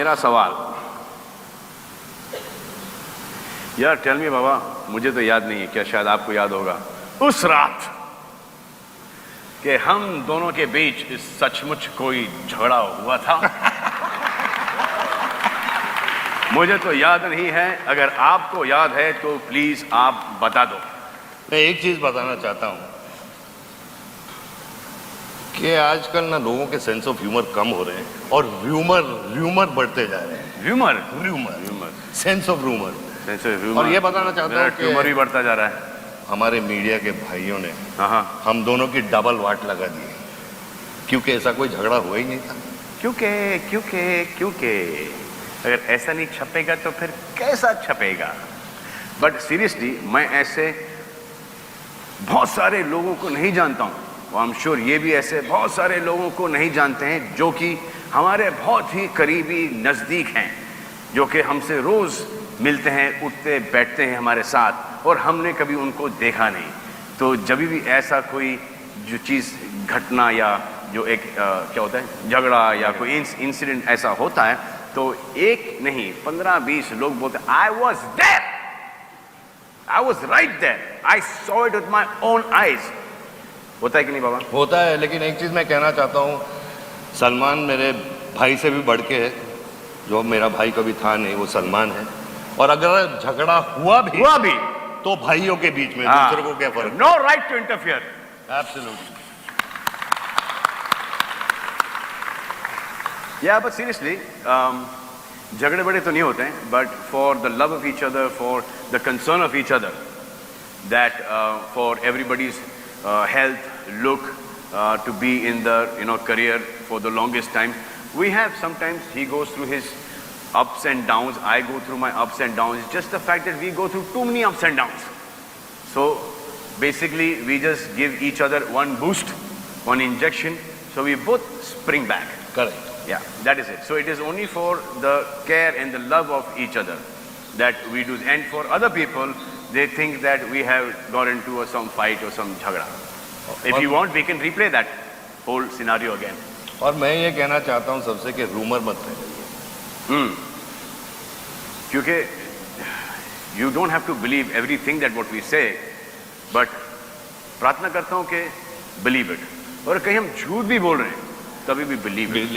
मेरा सवाल, यार टेल मी बाबा, मुझे तो याद नहीं है, क्या शायद आपको याद होगा उस रात कि हम दोनों के बीच सचमुच कोई झगड़ा हुआ था? मुझे तो याद नहीं है, अगर आपको याद है तो प्लीज आप बता दो। मैं एक चीज बताना चाहता हूं कि आजकल ना लोगों के सेंस ऑफ ह्यूमर कम हो रहे हैं और ह्यूमर बढ़ते जा रहे हैं। Humour sense of humour. और ये बताना चाहता हूं कि ह्यूमर भी बढ़ता जा रहा है। हमारे मीडिया के भाइयों ने हाँ, हम दोनों की डबल वाट लगा दी, क्योंकि ऐसा कोई झगड़ा हुआ ही नहीं था। क्योंकि अगर ऐसा नहीं छपेगा तो फिर कैसा छपेगा? बट सीरियसली मैं ऐसे बहुत सारे लोगों को नहीं जानता हूं, और आई एम श्योर ये भी ऐसे बहुत सारे लोगों को नहीं जानते हैं जो कि हमारे बहुत ही करीबी नज़दीक हैं, जो कि हमसे रोज़ मिलते हैं, उठते बैठते हैं हमारे साथ, और हमने कभी उनको देखा नहीं। तो जब भी ऐसा कोई जो चीज़ घटना या जो एक क्या होता है झगड़ा या कोई इंसिडेंट ऐसा होता है, तो एक नहीं 15-20 लोग बोलते I was there, I was right there, I saw it with my own eyes. होता है कि नहीं बाबा? होता है, लेकिन एक चीज मैं कहना चाहता हूँ, सलमान मेरे भाई से भी बढ़ के है। जो मेरा भाई कभी था नहीं, वो सलमान है। और अगर झगड़ा हुआ भी तो भाइयों के बीच में, दूसरे को क्या फर्क? No right to interfere. Absolutely. या बट सीरियसली झगड़े बड़े तो नहीं होते हैं, but for the love of each other, for the concern of each other, that for everybody's health, look, to be in the career for the longest time. We have sometimes he goes through his ups and downs, I go through my ups and downs. It's just the fact that we go through too many ups and downs. So basically we just give each other one boost, one injection, so we both spring back. Correct. Yeah, that is it. So it is only for the care and the love of each other that we do. And for other people, they think that we have got into some fight or some jhagda. If you want, we can replay that whole scenario again. और मैं ये कहना चाहता हूँ सबसे कि rumour मत फैलाइए। क्योंकि you don't have to believe everything that what we say, but प्रार्थना करता हूँ कि believe it. और कहीं हम झूठ भी बोल रहे हैं, तभी भी believe it.